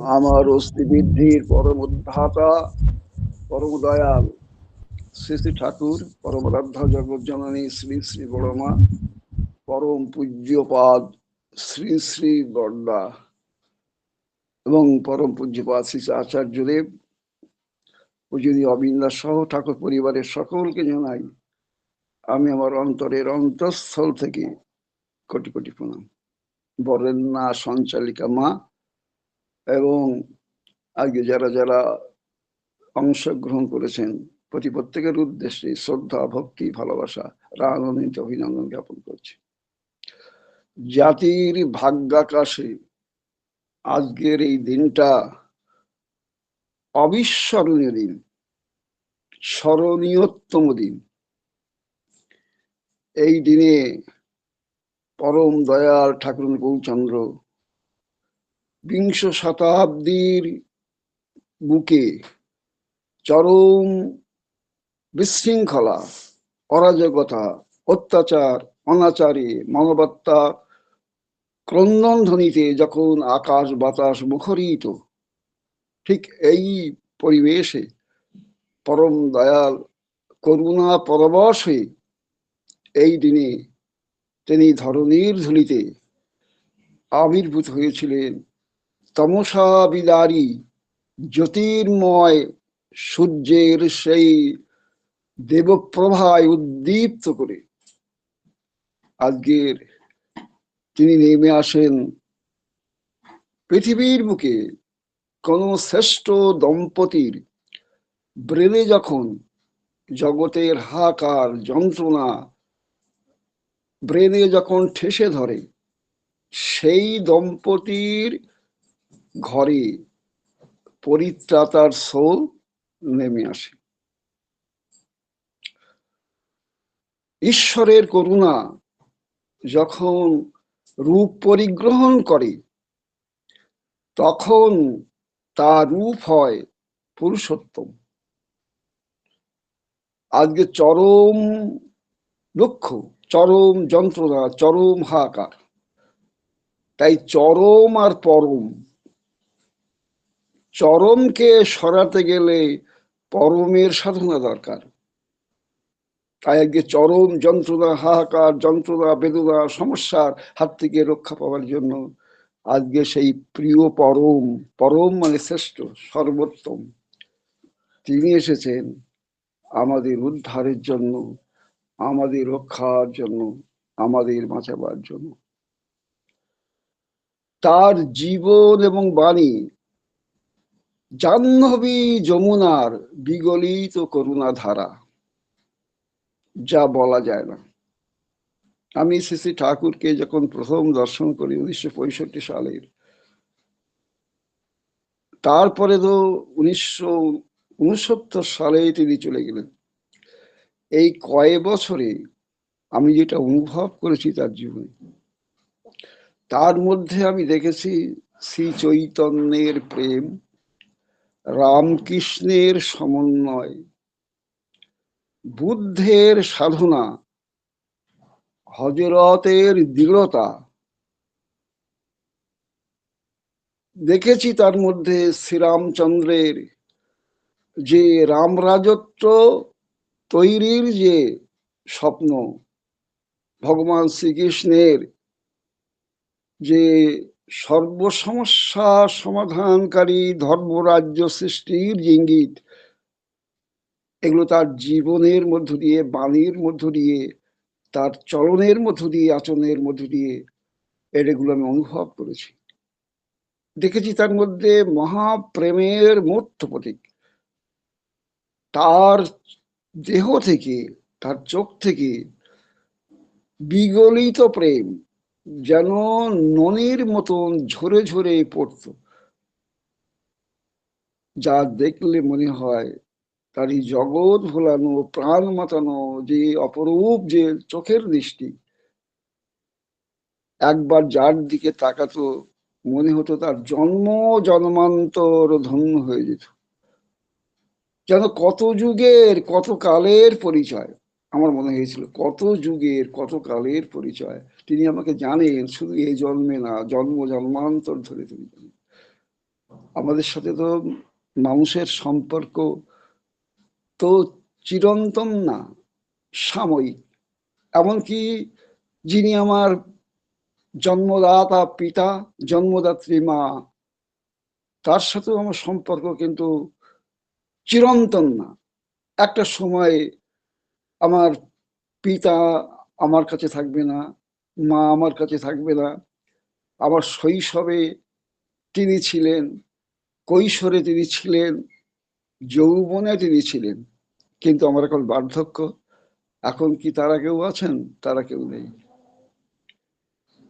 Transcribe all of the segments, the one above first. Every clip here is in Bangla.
আমার অস্থিবৃদ্ধির পরম উদ্ধাতা পরম দয়াল শ্রী শ্রী ঠাকুর পরমারাধ্যা জগৎজননী শ্রী শ্রী বড়মা পরম পূজ্যপাদ শ্রী শ্রী বড়দা এবং পরম পূজ্যপাদ শ্রী শ্রী আচার্যদেব পূজনীয় অবিন্দাস সহ ঠাকুর পরিবারের সকলকে জানাই আমি আমার অন্তরের অন্তঃস্থল থেকে কোটি কোটি প্রণাম। বরেণ্যা সঞ্চালিকা মা এবং আগে যারা যারা অংশগ্রহণ করেছেন প্রত্যেকের উদ্দেশ্যে শ্রদ্ধা ভক্তি ভালোবাসা রাগান্বিত অভিনন্দন জ্ঞাপন করছি। জাতির ভাগ্যাকাশে আজকের এই দিনটা অবিস্মরণীয় দিন, স্মরণীয়তম দিন। এই দিনে পরম দয়াল ঠাকুর গৌরচন্দ্র বিংশ শতাব্দীর বুকে চরম বিশৃঙ্খলা, অরাজকতা, অত্যাচার, অনাচারে, মানবতা ক্রন্দন ধ্বনিতে যখন আকাশ বাতাস মুখরিত, ঠিক এই পরিবেশে পরম দয়াল করুণা পরবশ হয়ে এই দিনে তিনি ধরণীর ধুলিতে আবির্ভূত হয়েছিলেন। তমসা বিদারী জ্যোতির্ময় সূর্যের সেই দেবপ্রভায় উদ্দীপ্ত করে আজকের তিনি নেমে আসেন পৃথিবীর বুকে। কোন শ্রেষ্ঠ দম্পতির ব্রেনে যখন জগতের হাহাকার যন্ত্রণা ব্রেনে যখন ঠেসে ধরে, সেই দম্পতির ঘরে পরিত্রাতার সোল নেমে আসে। ঈশ্বরের করুণা যখন রূপ পরিগ্রহণ করে, তখন তার রূপ হয় পুরুষোত্তম। আজকে চরম দুঃখ, চরম যন্ত্রণা, চরম হাহাকার। তাই চরম আর পরম, চরমকে সরাতে গেলে পরমের সাধনা দরকার। তাই আজকে চরম যন্ত্রণা, হাহাকার, যন্ত্রণা, বেদনা, সমস্যার হাত থেকে রক্ষা পাওয়ার জন্য আজকে সেই প্রিয় পরম, পরম মানে শ্রেষ্ঠ, সর্বোত্তম, তিনি এসেছেন আমাদের উদ্ধারের জন্য, আমাদের রক্ষার জন্য, আমাদের বাঁচাবার জন্য। তার জীবন এবং বাণী জাহ্নবী যমুনার বিগলিত করুণা ধারা, যা বলা যায় না। আমি শ্রী শ্রী ঠাকুরকে যখন প্রথম দর্শন করি 1965 সালের, তারপরে তো 1969 সালে তিনি চলে গেলেন। এই কয়েক বছরে আমি যেটা অনুভব করেছি তার জীবনে, তার মধ্যে আমি দেখেছি শ্রী চৈতন্যের প্রেম, রামকৃষ্ণের সমন্বয়, বুদ্ধের সাধনা, হযরতের দৃঢ়তা। দেখেছি তার মধ্যে শ্রীরামচন্দ্রের যে রামরাজত্ব তৈরির যে স্বপ্ন, ভগবান শ্রীকৃষ্ণের যে সর্বসমস্যা সমাধানকারী ধর্মরাজ্য সৃষ্টির যে ইঙ্গিত, এগুলো তার জীবনের মধ্য দিয়ে, বাণীর মধ্য দিয়ে, তার চলনের মধ্য দিয়ে, আচরণের মধ্য দিয়ে এগুলো আমি অনুভব করেছি। দেখেছি তার মধ্যে মহাপ্রেমের মূর্ত প্রতীক। তার দেহ থেকে, তার চোখ থেকে বিগলিত প্রেম যেন ননির মতন ঝরে ঝরে পড়ত, যা দেখলে মনে হয় তার এই জগৎ ভোলানো, প্রাণ মাতানো যে অপরূপ যে চোখের দৃষ্টি, একবার যার দিকে তাকাতো মনে হতো তার জন্ম জন্মান্তর ধন্য হয়ে যেত। যেন কত যুগের কত কালের পরিচয়। আমার মনে হয়েছিল কত যুগের কত কালের পরিচয়। তিনি আমাকে জানেন, শুধু এই জন্মে না, জন্ম জন্মান্তর ধরে তিনি জানেন। আমাদের সাথে তো মানুষের সম্পর্ক তো চিরন্তন না, সাময়িক। এমনকি যিনি আমার জন্মদাতা পিতা, জন্মদাত্রী মা, তার সাথেও আমার সম্পর্ক কিন্তু চিরন্তন না। একটা সময় আমার পিতা আমার কাছে থাকবে না, মা আমার কাছে থাকবে না। আমার শৈশবে তিনি ছিলেন, কৈশোরে তিনি ছিলেন, যৌবনে তিনি ছিলেন, কিন্তু আমার এখন বার্ধক্য। এখন কি তারা কেউ আছেন? তারা কেউ নেই।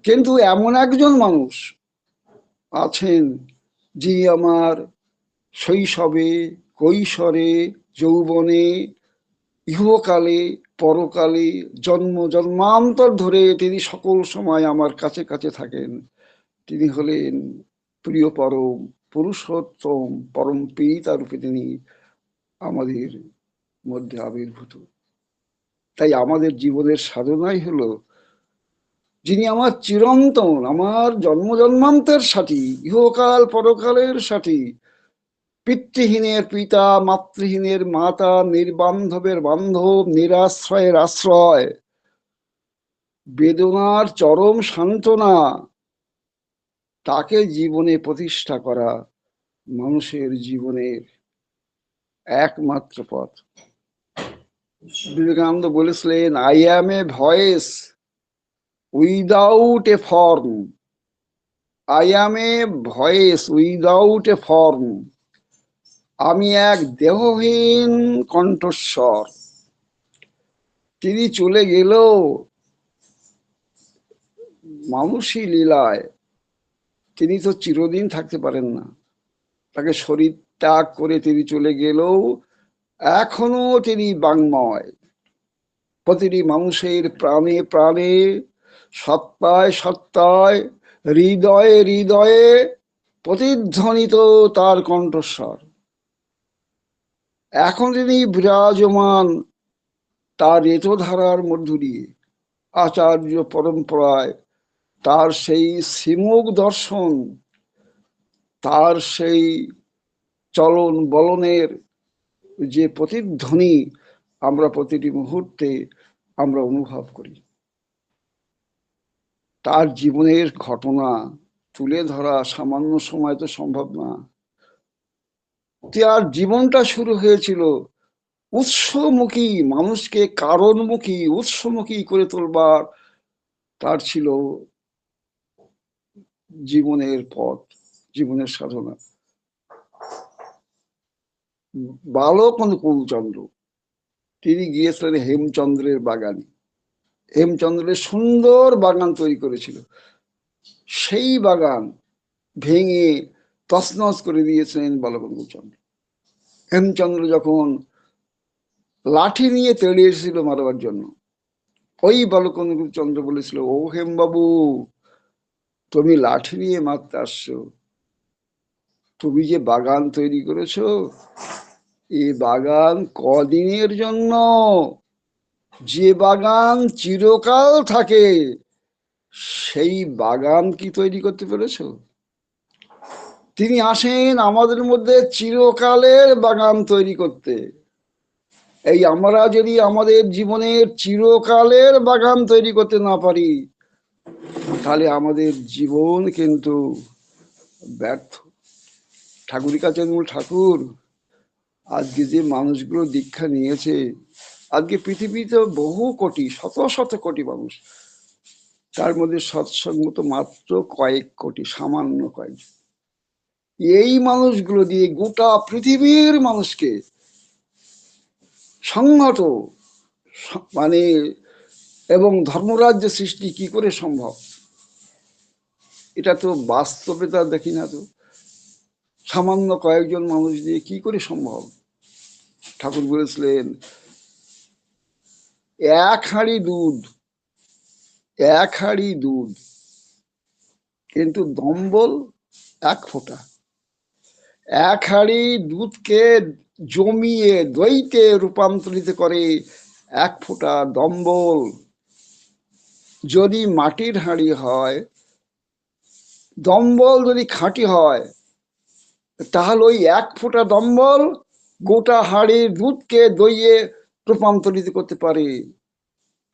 কিন্তু এমন একজন মানুষ আছেন যিনি আমার শৈশবে, কৈশোরে, যৌবনে, ইহকালে, পরকালে, জন্ম জন্মান্তর ধরে তিনি সকল সময় আমার কাছে কাছে থাকেন। তিনি হলেন প্রিয় পরম পুরুষোত্তম পরম পিতা রূপে তিনি আমাদের মধ্যে আবির্ভূত। তাই আমাদের জীবনের সাধনাই হলো যিনি আমার চিরন্তন, আমার জন্ম জন্মান্তের সাথী, ইহকাল পরকালের সাথী, পিতৃহীনের পিতা, মাতৃহীনের মাতা, নির্বান্ধবের বান্ধব, নিরাশ্রয়ের আশ্রয়, বেদনার চরম সান্ত্বনা, তাকে জীবনে প্রতিষ্ঠা করা মানুষের জীবনের একমাত্র পথ। বিবেকানন্দ বলেছিলেন, I am A voice without a form, I am A voice without a form, আমি এক দেহহীন কণ্ঠস্বর। তিনি চলে গেলেও মানুষই লীলায়, তিনি তো চিরদিন থাকতে পারেন না। তাকে শরীর ত্যাগ করে তিনি চলে গেলেও এখনো তিনি বাংময়, প্রতিটি মানুষের প্রাণে প্রাণে, সত্তায় সত্তায়, হৃদয়ে হৃদয়ে প্রতিধ্বনিত তার কণ্ঠস্বর। এখন তিনি বিরাজমান তার রেতধারার মধ্য দিয়ে, আচার্য পরম্পরায় তার সেই শ্রীমুখ দর্শন, তার সেই চলন বলনের যে প্রতিধ্বনি আমরা প্রতিটি মুহূর্তে আমরা অনুভব করি। তার জীবনের ঘটনা তুলে ধরা সামান্য সময় তো সম্ভব না। তার জীবনটা শুরু হয়েছিল উৎসমুখী, মানুষকে কারণমুখী, উৎসমুখী করে তোলবার তার ছিল জীবনের পথ, জীবনের সাধনা। বালক অনুকূলচন্দ্র তিনি গিয়েছিলেন হেমচন্দ্রের বাগানে। হেমচন্দ্রের সুন্দর বাগান তৈরি করেছিল, সেই বাগান ভেঙে তছনছ করে দিয়েছিলেন বালক অনুকূলচন্দ্র। হেমচন্দ্র যখন লাঠি নিয়ে তেড়ে এসেছিল মারবার জন্য, ওই বালক অনুকূলচন্দ্র বলেছিল, ও হেম বাবু, তুমি লাঠি নিয়ে মারতে আসছো, তুমি যে বাগান তৈরি করেছো, এই বাগান কদিনের জন্য, যে বাগান চিরকাল থাকে সেই বাগান কি তৈরি করতে পেরেছো? তিনি আসেন আমাদের মধ্যে চিরকালের বাগান তৈরি করতে। এই আমরা যদি আমাদের জীবনের চিরকালের বাগান তৈরি করতে না পারি, তাহলে আমাদের জীবন কিন্তু ব্যর্থ। ঠাকুরের কাছে মূল ঠাকুর, আজকে যে মানুষগুলো দীক্ষা নিয়েছে, আজকে পৃথিবীতে বহু কোটি, শত শত কোটি মানুষ, তার মধ্যে সৎসঙ্গ তো মাত্র কয়েক কোটি, সামান্য কয়েক। এই মানুষগুলো দিয়ে গোটা পৃথিবীর মানুষকে সংহত মানে এবং ধর্মরাজ্য সৃষ্টি কি করে সম্ভব? এটা তো বাস্তবে তা দেখি না তো, সামান্য কয়েকজন মানুষ দিয়ে কি করে সম্ভব? ঠাকুর বলেছিলেন, এক হাঁড়ি দুধ, এক হাঁড়ি দুধ, কিন্তু দম্বল এক ফোঁটা। এক হাঁড়ি দুধকে জমিয়ে দইতে রূপান্তরিত করে এক ফোঁটা দম্বল। যদি মাটির হাঁড়ি হয়, দম্বল যদি খাঁটি হয়, তাহলে ওই এক ফোঁটা দম্বল গোটা হাড়ির দুধকে দইয়ে রূপান্তরিত করতে পারে।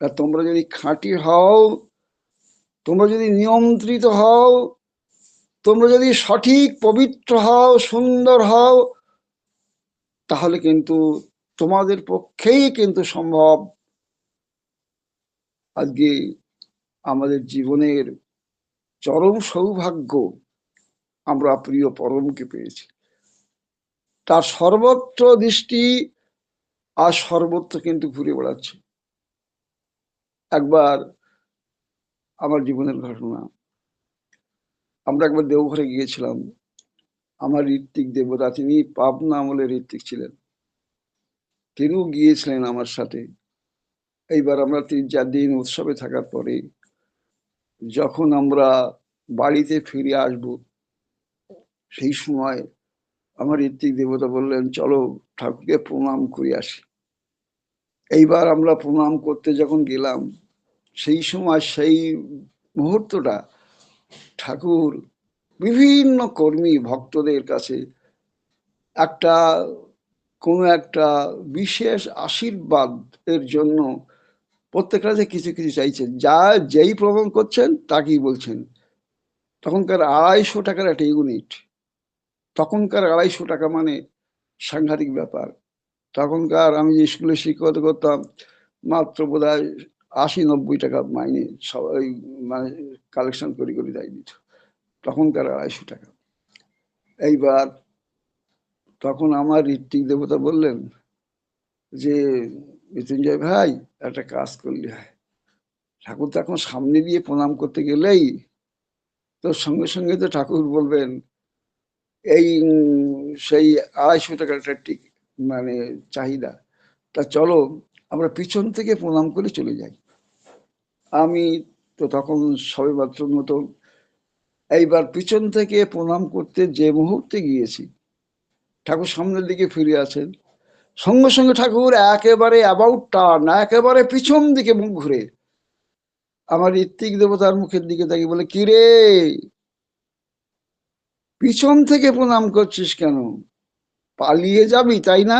তোমরা যদি খাঁটি হও, তোমরা যদি নিয়ন্ত্রিত হও, তোমরা যদি সঠিক পবিত্র হও, সুন্দর হও, তাহলে কিন্তু তোমাদের পক্ষেই কিন্তু সম্ভব আজকে আমাদের জীবনের চরম সৌভাগ্য আমরা প্রিয় পরমকে পেয়েছি। তার সর্বত্র দৃষ্টি আর সর্বত্র কিন্তু ঘুরে বেড়াচ্ছে। একবার আমার জীবনের ঘটনা, আমরা একবার দেওঘরে গিয়েছিলাম। আমার ঋত্বিক দেবতা, তিনি পাবনা আমলের ঋত্বিক ছিলেন, তিনিও গিয়েছিলেন আমার সাথে। এইবার আমরা 3-4 দিন উৎসবে থাকার পরে যখন আমরা বাড়িতে ফিরে আসব, সেই সময় আমার ঋত্বিক দেবতা বললেন, চলো ঠাকুরকে প্রণাম করে আসি। এইবার আমরা প্রণাম করতে যখন গেলাম, সেই সময় সেই মুহূর্তটা ঠাকুর বিভিন্ন কর্মী ভক্তদের কাছে একটা কোনো একটা বিশেষ আশীর্বাদ এর জন্য প্রত্যেকটা যে কিছু কিছু চাইছেন, যা যেই প্রমাণ করছেন তাকেই বলছেন। তখনকার 250 টাকার একটা ইউনিট, তখনকার 250 টাকা মানে সাংঘাতিক ব্যাপার। তখনকার আমি যে স্কুলে শিক্ষকতা করতাম, মাত্র বোধ হয় 80-90 টাকা মাইনে সবাই মানে কালেকশন করে করে দেয় দিত, তখনকার 250 টাকা। এইবার তখন আমার ঋত্বিক দেবতা বললেন যে, মৃত্যুঞ্জয় ভাই একটা কাজ করলে হয়, ঠাকুর তো এখন সামনে দিয়ে প্রণাম করতে গেলেই তো সঙ্গে সঙ্গে তো ঠাকুর বলবেন এই সেই 250 টাকার একটা মানে চাহিদা, তা চলো আমরা পিছন থেকে প্রণাম করে চলে যাই। আমি তো তখন সবে মাত্র মতো, এইবার পিছন থেকে প্রণাম করতে যে মুহূর্তে গিয়েছি, ঠাকুর সামনের দিকে ফিরে আছেন, সঙ্গে সঙ্গে ঠাকুর একেবারে অ্যাবাউট টার্ন, একেবারে পিছন দিকে মুখ ঘুরে আমার ঋত্বিক দেবতার মুখের দিকে তাকিয়ে বলে, কি রে, পিছন থেকে প্রণাম করছিস কেন? পালিয়ে যাবি তাই না?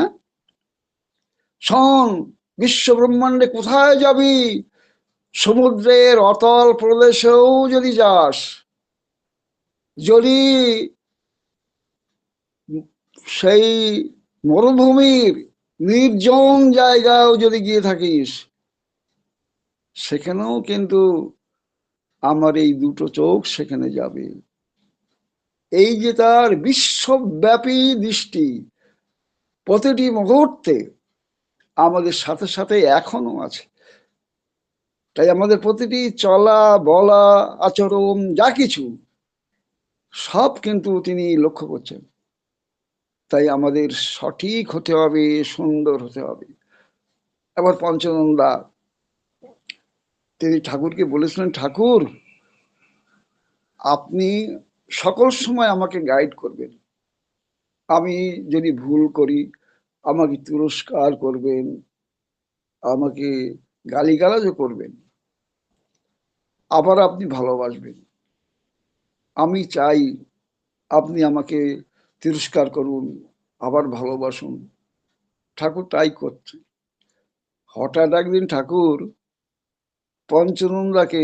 শোন, বিশ্ব ব্রহ্মাণ্ডে কোথায় যাবি? সমুদ্রের অতল প্রদেশেও যদি যাস, যদি সেই মরুভূমির নির্জন জায়গাও যদি গিয়ে থাকিস, সেখানেও কিন্তু আমার এই দুটো চোখ সেখানে যাবে। এই যে তার বিশ্বব্যাপী দৃষ্টি, প্রতিটি মুহূর্তে আমাদের সাথে সাথে এখনো আছে। তাই আমাদের প্রতিটি চলা বলা আচরণ যা কিছু সব কিন্তু তিনি লক্ষ্য করছেন। তাই আমাদের সঠিক হতে হবে, সুন্দর হতে হবে। এবার পঞ্চনন্দা তিনি ঠাকুরকে বলেছিলেন, ঠাকুর আপনি সকল সময় আমাকে গাইড করবেন, আমি যদি ভুল করি আমাকে তিরস্কার করবেন, আমাকে গালিগালাজও করবেন, আবার আপনি ভালোবাসবেন। আমি চাই আপনি আমাকে তিরস্কার করুন, আবার ভালোবাসুন। ঠাকুর তাই করছে। হঠাৎ একদিন ঠাকুর পঞ্চনন্দাকে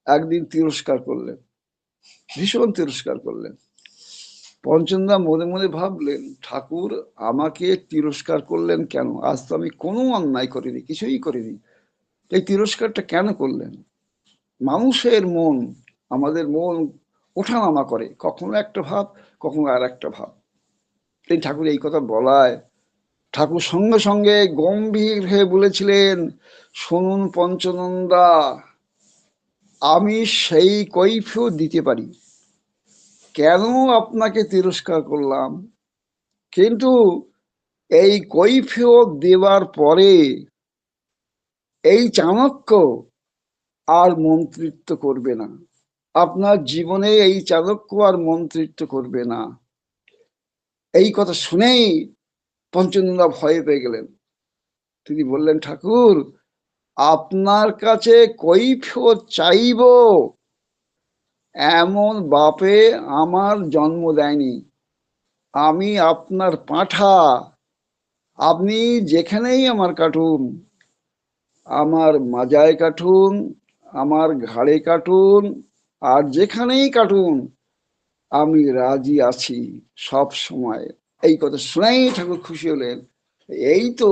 একদিন তিরস্কার করলেন, ভীষণ তিরস্কার করলেন। পঞ্চনন্দা মনে মনে ভাবলেন, ঠাকুর আমাকে তিরস্কার করলেন কেন? আজ তো আমি কোনো অন্যায় করিনি, কিছুই করিনি, এই তিরস্কারটা কেন করলেন? মানুষের মন, আমাদের মন ওঠানামা করে, কখনো একটা ভাব, কখনো আর একটা ভাব। এই ঠাকুর এই কথা বলায় ঠাকুর সঙ্গে সঙ্গে গম্ভীর হয়ে বলেছিলেন, শুনুন পঞ্চনন্দা, আমি সেই কৈফিয়ত দিতে পারি কেন আপনাকে তিরস্কার করলাম, কিন্তু এই কৈফিয়ত দেওয়ার পরে এই চাণক্য আর মন্ত্রিত্ব করবে না, আপনার জীবনে এই চাণক্য আর মন্ত্রিত্ব করবে না। এই কথা শুনেই পঞ্চনন্দা ভয় পেয়ে গেলেন। তিনি বললেন, ঠাকুর আপনার কাছে কৈফিয়ত চাইব এমন বাপে আমার জন্ম দেয়নি, আমি আপনার পাঁঠা, আপনি যেখানেই আমার কাটুন, আমার মাজায় কাটুন, আমার ঘাড়ে কাটুন, আর যেখানেই কাটুন, আমি রাজি আছি সব সময়। এই কথা শুনেই ঠাকুর খুশি হলেন। এই তো,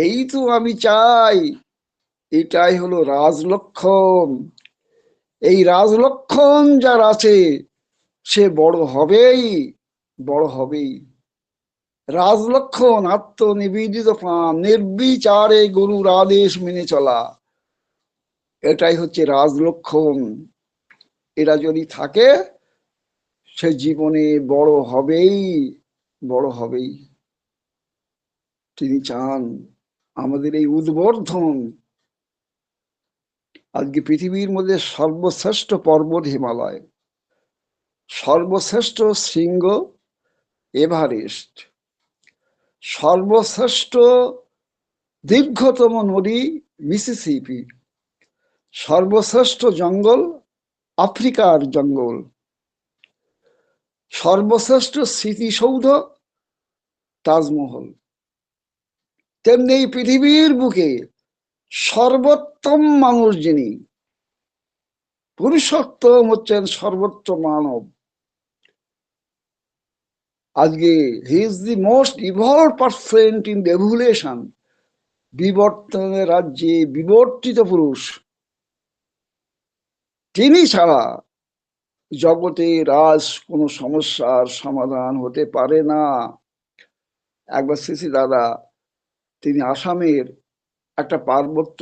এই তো আমি চাই, এটাই হলো রাজলক্ষণ। এই রাজলক্ষণ যার আছে সে বড় হবেই, বড় হবেই। রাজলক্ষণ আত্মনিবেদিত প্রাণ, নির্বিচারে গুরুর আদেশ মেনে চলা, এটাই হচ্ছে রাজলক্ষণ। এরা যদি থাকে সে জীবনে বড় হবেই, বড় হবেই। তিনি চান আমাদের এই উদ্বর্ধন। আজকে পৃথিবীর মধ্যে সর্বশ্রেষ্ঠ পর্বত হিমালয়, সর্বশ্রেষ্ঠ শৃঙ্গ এভারেস্ট, সর্বশ্রেষ্ঠ দীর্ঘতম নদী মিসিসিপি, সর্বশ্রেষ্ঠ জঙ্গল আফ্রিকার জঙ্গল, সর্বশ্রেষ্ঠ স্মৃতিসৌধ তাজমহল। তেমনি এই পৃথিবীর বুকে সর্বোত্তম মানুষ যিনি, পুরুষোত্তম হচ্ছেন সর্বোচ্চ মানব। আজকে he is the most evolve percent in revolution, বিবর্তনের রাজ্যে বিবর্তিত পুরুষ। তিনি ছাড়া জগতে রাজ কোনো সমস্যার সমাধান হতে পারে না। একবার শ্রী দাদা, তিনি আসামের একটা পার্বত্য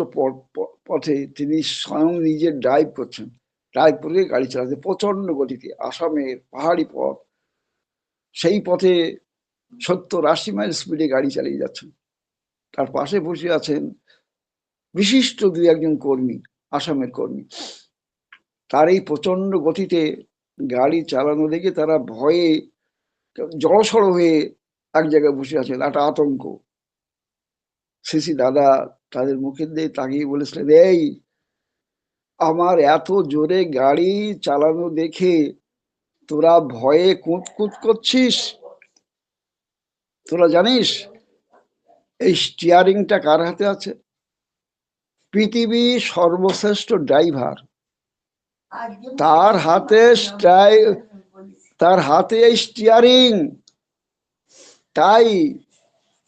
পথে তিনি স্বয়ং নিজে ড্রাইভ করছেন, ড্রাইভ করে গাড়ি চালাতে প্রচন্ড গতিতে, আসামের পাহাড়ি পথ, সেই পথে 70-80 মাইল স্পিডে গাড়ি চালিয়ে যাচ্ছেন। তার পাশে বসে আছেন বিশিষ্ট দুই একজন কর্মী, আসামের কর্মী। তার এই প্রচন্ড গতিতে গাড়ি চালানো দেখে তারা ভয়ে জড়সড় হয়ে এক জায়গায় বসে আছেন, একটা আতঙ্ক। শ্রী দাদা তাদের মুখের দিকে তাকিয়ে বলেছিলেন, এই আমার এত জোরে গাড়ি চালানো দেখে তোরা ভয়ে কুঁতকুত করছিস? তোরা জানিস এই স্টিয়ারিংটা কার হাতে আছে? পৃথিবীর সর্বশ্রেষ্ঠ ড্রাইভার, তার হাতে তার হাতে এই স্টিয়ারিং। তাই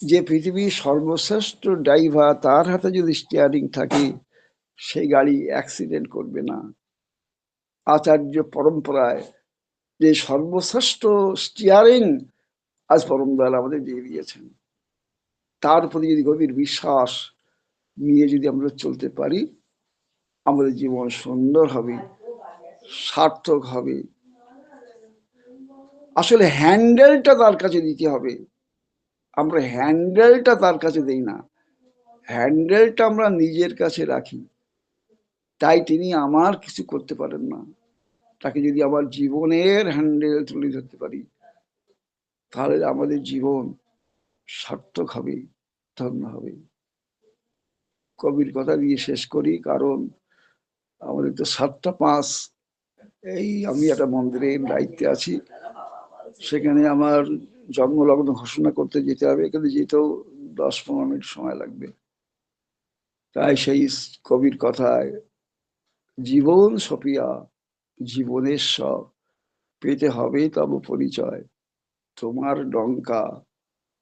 যে পৃথিবীর সর্বশ্রেষ্ঠ ড্রাইভার, তার হাতে যদি স্টিয়ারিং থাকে, সেই গাড়ি অ্যাক্সিডেন্ট করবে না। আচার্য পরম্পরায় যে সর্বশ্রেষ্ঠ স্টিয়ারিং আজ পরম দয়াল আমাদের দিয়ে দিয়েছেন, তার প্রতি যদি গভীর বিশ্বাস নিয়ে যদি আমরা চলতে পারি, আমাদের জীবন সুন্দর হবে, সার্থক হবে। আসলে হ্যান্ডেলটা তার কাছে দিতে হবে, আমরা হ্যান্ডেলটা তার কাছে দেই না, হ্যান্ডেলটা আমরা নিজের কাছে রাখি। তাই তিনি আমার কিছু করতে পারেন না। তাকে যদি আমার জীবনের হ্যান্ডেল তুলে ধরতে পারি, তাহলে আমাদের জীবন সার্থক হবে, ধন্য হবে। কবির কথা দিয়ে শেষ করি, কারণ আমাদের তো 7:05। এই আমি একটা মন্দিরের দায়িত্বে আছি, সেখানে আমার জন্মলগ্ন ঘোষণা করতে যেতে হবে, এখানে যেতেও 10-15 মিনিট সময় লাগবে। তাই সেই কবির কথায়, জীবন সপিয়া জীবনের সব পেতে হবে তব পরিচয়, তোমার ডঙ্কা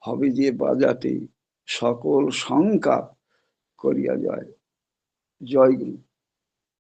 হবে যে বাজাতে সকল শঙ্কা করিয়া যায়। জয় গুরু।